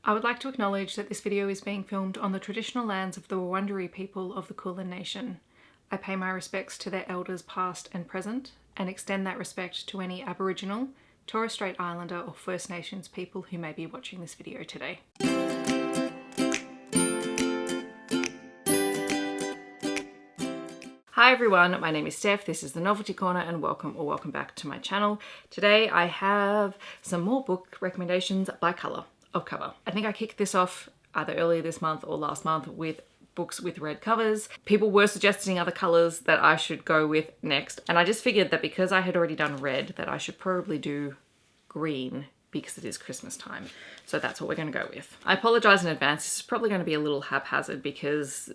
I would like to acknowledge that this video is being filmed on the traditional lands of the Wurrundjeri people of the Kulin Nation. I pay my respects to their elders past and present, and extend that respect to any Aboriginal, Torres Strait Islander or First Nations people who may be watching this video today. Hi everyone, my name is Steph, this is the Novelty Corner and welcome back to my channel. Today I have some more book recommendations by colour of cover. I think I kicked this off either earlier this month or last month with books with red covers. People were suggesting other colours that I should go with next, and I just figured that because I had already done red that I should probably do green because it is Christmas time. So that's what we're going to go with. I apologise in advance, this is probably going to be a little haphazard because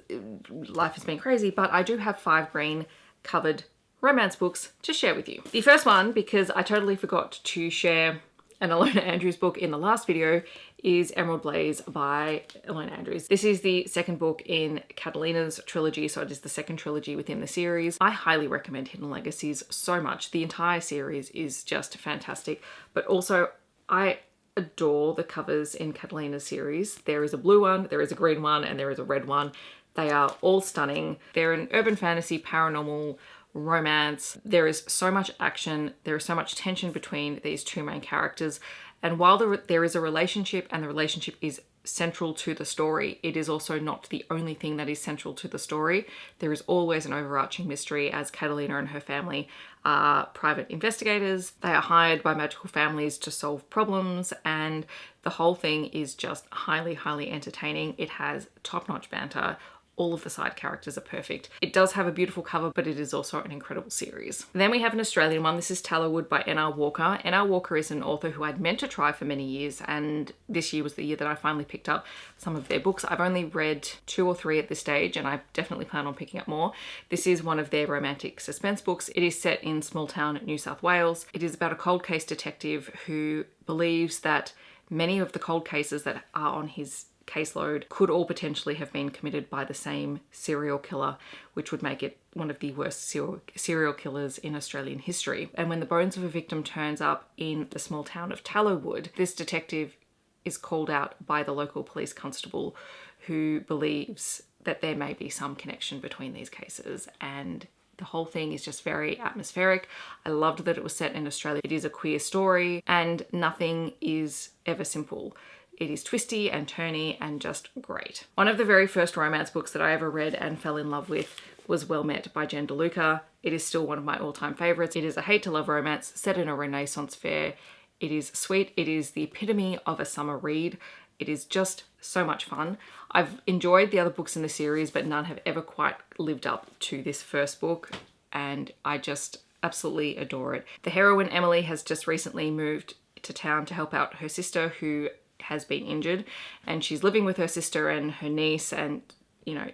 life has been crazy, but I do have 5 green covered romance books to share with you. The first one, because I totally forgot to share an Ilona Andrews book in the last video, is Emerald Blaze by Ilona Andrews. This is the second book in Catalina's trilogy, so it is the second trilogy within the series. I highly recommend Hidden Legacies so much. The entire series is just fantastic, but also I adore the covers in Catalina's series. There is a blue one, there is a green one, and there is a red one. They are all stunning. They're an urban fantasy, paranormal, romance. There is so much action, there is so much tension between these two main characters, and while there is a relationship and the relationship is central to the story, it is also not the only thing that is central to the story. There is always an overarching mystery, as Catalina and her family are private investigators. They are hired by magical families to solve problems, and the whole thing is just highly entertaining. It has top-notch banter. All of the side characters are perfect. It does have a beautiful cover, but it is also an incredible series. Then we have an Australian one. This is Tallowwood by N.R. Walker. N.R. Walker is an author who I'd meant to try for many years, and this year was the year that I finally picked up some of their books. I've only read 2 or 3 at this stage, and I definitely plan on picking up more. This is one of their romantic suspense books. It is set in small town New South Wales. It is about a cold case detective who believes that many of the cold cases that are on his caseload could all potentially have been committed by the same serial killer, which would make it one of the worst serial killers in Australian history. And when the bones of a victim turns up in the small town of Tallowwood, this detective is called out by the local police constable, who believes that there may be some connection between these cases, and the whole thing is just very atmospheric. I loved that it was set in Australia. It is a queer story, and nothing is ever simple. It is twisty and turny and just great. One of the very first romance books that I ever read and fell in love with was Well Met by Jen DeLuca. It is still one of my all-time favorites. It is a hate-to-love romance set in a Renaissance fair. It is sweet. It is the epitome of a summer read. It is just so much fun. I've enjoyed the other books in the series, but none have ever quite lived up to this first book, and I just absolutely adore it. The heroine, Emily, has just recently moved to town to help out her sister, who has been injured, and she's living with her sister and her niece, and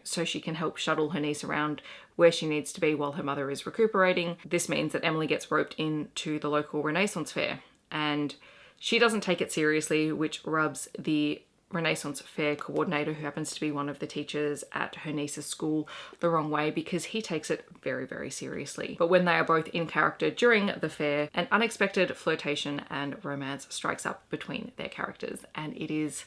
so she can help shuttle her niece around where she needs to be while her mother is recuperating. This means that Emily gets roped into the local Renaissance fair, and she doesn't take it seriously, which rubs the Renaissance fair coordinator, who happens to be one of the teachers at her niece's school, the wrong way, because he takes it very seriously. But when they are both in character during the fair, an unexpected flirtation and romance strikes up between their characters, and it is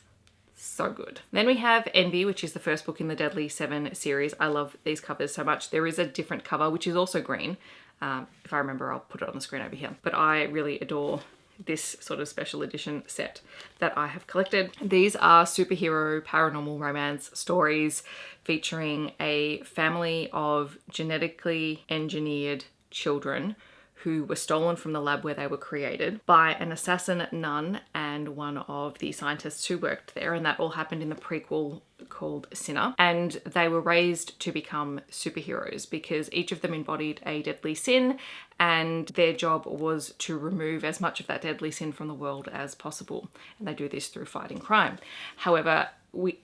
so good. Then we have Envy, which is the first book in the Deadly 7 series. I love these covers so much. There is a different cover, which is also green. If I remember, I'll put it on the screen over here. But I really adore this sort of special edition set that I have collected. These are superhero paranormal romance stories featuring a family of genetically engineered children who were stolen from the lab where they were created by an assassin nun and one of the scientists who worked there, and that all happened in the prequel called Sinner. And they were raised to become superheroes because each of them embodied a deadly sin, and their job was to remove as much of that deadly sin from the world as possible. And they do this through fighting crime. However,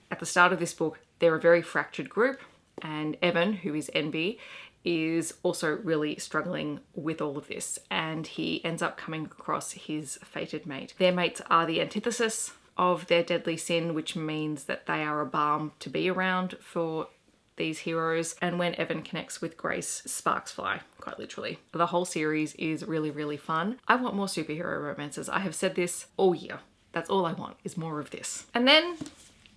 at the start of this book, they're a very fractured group, and Evan, who is Envy, is also really struggling with all of this, and he ends up coming across his fated mate. Their mates are the antithesis of their deadly sin, which means that they are a balm to be around for these heroes. And when Evan connects with Grace, sparks fly, quite literally. The whole series is really fun. I want more superhero romances. I have said this all year. That's all I want, is more of this. And then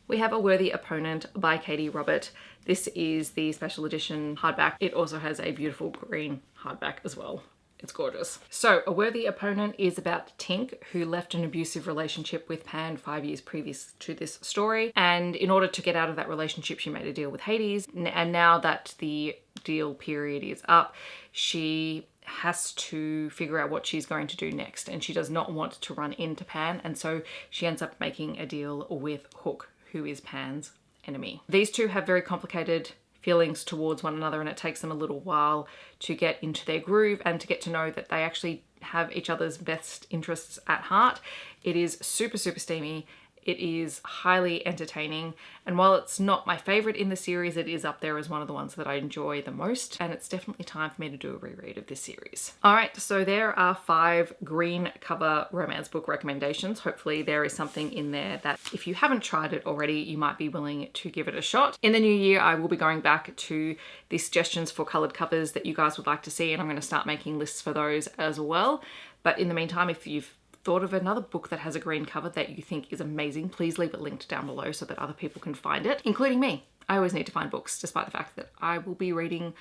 we have A Worthy Opponent by Katie Robert. This is the special edition hardback. It also has a beautiful green hardback as well. It's gorgeous. So A Worthy Opponent is about Tink, who left an abusive relationship with Pan 5 years previous to this story. And in order to get out of that relationship, she made a deal with Hades. And now that the deal period is up, she has to figure out what she's going to do next. And she does not want to run into Pan. And so she ends up making a deal with Hook, who is Pan's enemy. These two have very complicated feelings towards one another, and it takes them a little while to get into their groove and to get to know that they actually have each other's best interests at heart. It is super, super steamy. It is highly entertaining, and while it's not my favorite in the series, it is up there as one of the ones that I enjoy the most, and it's definitely time for me to do a reread of this series. All right, so there are 5 green cover romance book recommendations. Hopefully there is something in there that if you haven't tried it already, you might be willing to give it a shot. In the new year, I will be going back to the suggestions for colored covers that you guys would like to see, and I'm going to start making lists for those as well. But in the meantime, if you've thought of another book that has a green cover that you think is amazing, please leave it linked down below so that other people can find it, including me. I always need to find books, despite the fact that I will be reading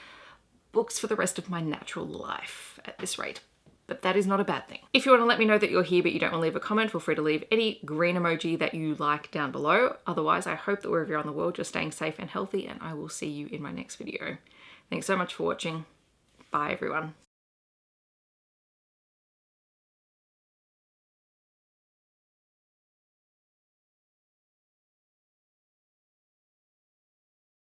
books for the rest of my natural life at this rate. But that is not a bad thing. If you want to let me know that you're here but you don't want to leave a comment, feel free to leave any green emoji that you like down below. Otherwise, I hope that wherever you're on the world, you're staying safe and healthy, and I will see you in my next video. Thanks so much for watching. Bye, everyone.